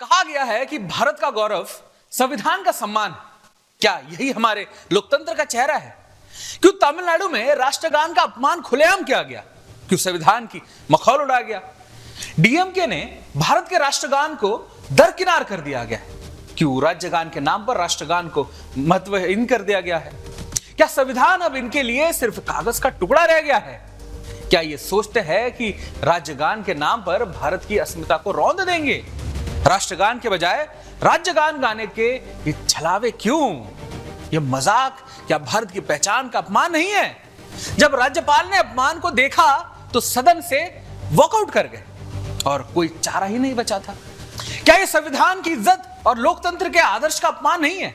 कहा गया है कि भारत का गौरव संविधान का सम्मान है। क्या यही हमारे लोकतंत्र का चेहरा है? क्यों तमिलनाडु में राष्ट्रगान का अपमान खुलेआम किया गया? क्यों संविधान की मखौल उड़ाया गया? डीएमके ने भारत के राष्ट्रगान को दरकिनार कर दिया गया है। क्यों राज्यगान के नाम पर राष्ट्रगान को महत्वहीन कर दिया गया है? क्या संविधान अब इनके लिए सिर्फ कागज का टुकड़ा रह गया है? क्या ये सोचते हैं कि राज्यगान के नाम पर भारत की अस्मिता को रौंद देंगे? राष्ट्रगान के बजाय राज्यगान गाने के ये छलावे क्यों? ये मजाक क्या भारत की पहचान का अपमान नहीं है? जब राज्यपाल ने अपमान को देखा तो सदन से वॉकआउट कर गए और कोई चारा ही नहीं बचा था। क्या ये संविधान की इज्जत और लोकतंत्र के आदर्श का अपमान नहीं है?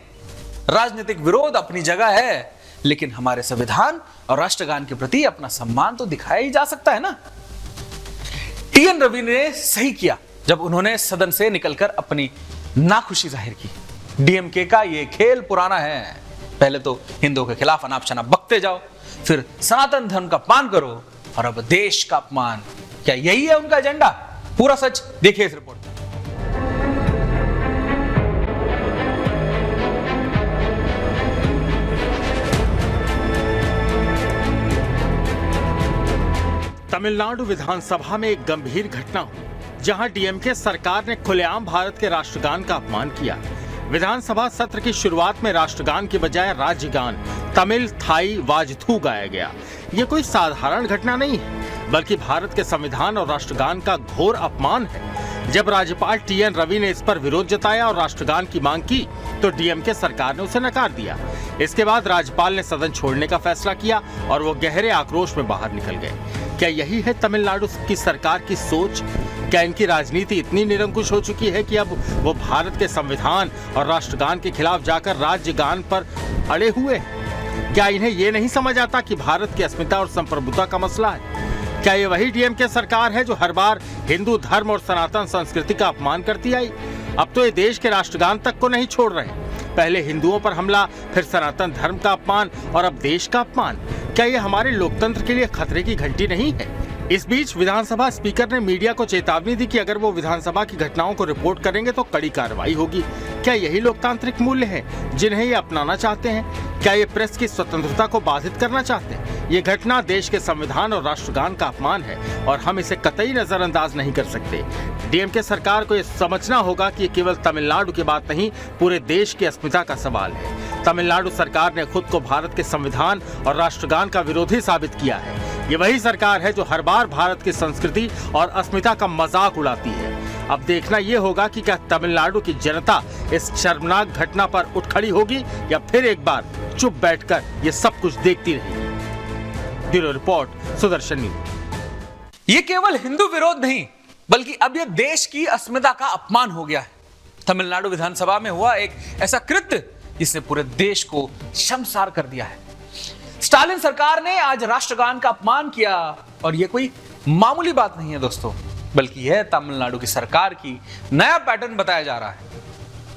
राजनीतिक विरोध अपनी जगह है, लेकिन हमारे संविधान और राष्ट्रगान के प्रति अपना सम्मान तो दिखाया ही जा सकता है ना। टीएन रवि ने सही किया जब उन्होंने सदन से निकलकर अपनी नाखुशी जाहिर की। डीएमके का ये खेल पुराना है। पहले तो हिंदुओं के खिलाफ अनाप शनाप बकते जाओ, फिर सनातन धर्म का अपमान करो और अब देश का अपमान। क्या यही है उनका एजेंडा? पूरा सच देखिए इस रिपोर्ट में। तमिलनाडु विधानसभा में एक गंभीर घटना हुई, जहां डीएमके सरकार ने खुलेआम भारत के राष्ट्रगान का अपमान किया। विधानसभा सत्र की शुरुआत में राष्ट्रगान के बजाय राज्यगान तमिल थाई वाजथू गाया गया। ये कोई साधारण घटना नहीं है, बल्कि भारत के संविधान और राष्ट्रगान का घोर अपमान है। जब राज्यपाल टीएन रवि ने इस पर विरोध जताया और राष्ट्रगान की मांग की, तो डीएमके सरकार ने उसे नकार दिया। इसके बाद राज्यपाल ने सदन छोड़ने का फैसला किया और वो गहरे आक्रोश में बाहर निकल गए। क्या यही है तमिलनाडु की सरकार की सोच? क्या इनकी राजनीति इतनी निरंकुश हो चुकी है कि अब वो भारत के संविधान और राष्ट्रगान के खिलाफ जाकर राज्यगान पर अड़े हुए हैं? क्या इन्हें ये नहीं समझ आता कि भारत की अस्मिता और संप्रभुता का मसला है? क्या ये वही डीएमके सरकार है जो हर बार हिंदू धर्म और सनातन संस्कृति का अपमान करती आई? अब तो ये देश के राष्ट्रगान तक को नहीं छोड़ रहे। पहले हिंदुओं पर हमला, फिर सनातन धर्म का अपमान और अब देश का अपमान। क्या ये हमारे लोकतंत्र के लिए खतरे की घंटी नहीं है? इस बीच विधानसभा स्पीकर ने मीडिया को चेतावनी दी कि अगर वो विधानसभा की घटनाओं को रिपोर्ट करेंगे तो कड़ी कार्रवाई होगी। क्या यही लोकतांत्रिक मूल्य हैं जिन्हें ये अपनाना चाहते हैं? क्या ये प्रेस की स्वतंत्रता को बाधित करना चाहते हैं? ये घटना देश के संविधान और राष्ट्रगान का अपमान है और हम इसे कतई नजरअंदाज नहीं कर सकते। डीएमके सरकार को ये समझना होगा कि ये केवल तमिलनाडु की बात नहीं, पूरे देश की अस्मिता का सवाल है। तमिलनाडु सरकार ने खुद को भारत के संविधान और राष्ट्रगान का विरोधी साबित किया है। ये वही सरकार है जो हर बार भारत की संस्कृति और अस्मिता का मजाक उड़ाती है। अब देखना ये होगा कि क्या तमिलनाडु की जनता इस शर्मनाक घटना पर उठ खड़ी होगी या फिर एक बार चुप बैठकर ये सब कुछ देखती रहेगी। Bureau report, Sudarshan news. ये केवल हिंदू विरोध नहीं, बल्कि अब यह देश की अस्मिता का अपमान हो गया है। तमिलनाडु विधानसभा में हुआ एक ऐसा कृत्य जिसने पूरे देश को शर्मसार कर दिया है। स्टालिन सरकार ने आज राष्ट्रगान का अपमान किया और यह कोई मामूली बात नहीं है दोस्तों, बल्कि यह तमिलनाडु की सरकार की नया पैटर्न बताया जा रहा है।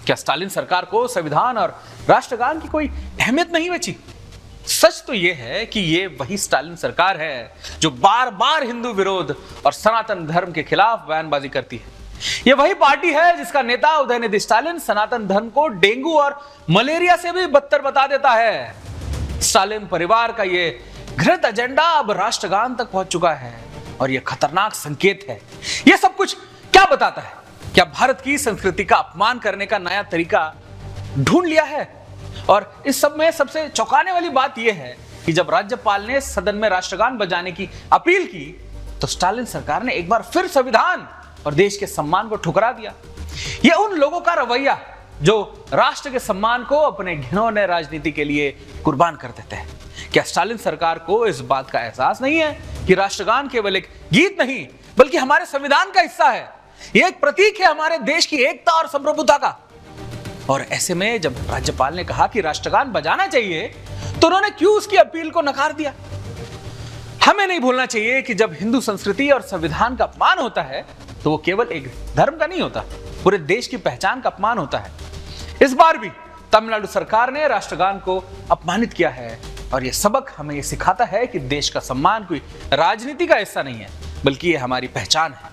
क्या स्टालिन सरकार को संविधान और राष्ट्रगान की कोई अहमियत नहीं बची? सच तो यह है कि यह वही स्टालिन सरकार है जो बार बार हिंदू विरोध और सनातन धर्म के खिलाफ बयानबाजी करती है। यह वही पार्टी है जिसका नेता उदयनिधि स्टालिन सनातन धर्म को डेंगू और मलेरिया से भी बदतर बता देता है। स्टालिन परिवार का यह घृत एजेंडा अब राष्ट्रगान तक पहुंच चुका है और यह खतरनाक संकेत है। यह सब कुछ क्या बताता है? क्या भारत की संस्कृति का अपमान करने का नया तरीका ढूंढ लिया है? और इस सब में सबसे चौंकाने वाली बात यह है कि जब राज्यपाल ने सदन में राष्ट्रगान बजाने की अपील की, तो स्टालिन सरकार ने एक बार फिर संविधान और देश के सम्मान को ठुकरा दिया। यह उन लोगों का रवैया जो राष्ट्र के सम्मान को अपने घिनौने राजनीति के लिए कुर्बान कर देते हैं। क्या स्टालिन सरकार को इस बात का एहसास नहीं है कि राष्ट्रगान केवल एक गीत नहीं, बल्कि हमारे संविधान का हिस्सा है? यह एक प्रतीक है हमारे देश की एकता और संप्रभुता का। और ऐसे में जब राज्यपाल ने कहा कि राष्ट्रगान बजाना चाहिए, तो उन्होंने क्यों उसकी अपील को नकार दिया? हमें नहीं भूलना चाहिए कि जब हिंदू संस्कृति और संविधान का अपमान होता है, तो वो केवल एक धर्म का नहीं होता, पूरे देश की पहचान का अपमान होता है। इस बार भी तमिलनाडु सरकार ने राष्ट्रगान को अपमानित किया है और यह सबक हमें यह सिखाता है कि देश का सम्मान कोई राजनीति का हिस्सा नहीं है, बल्कि यह हमारी पहचान है।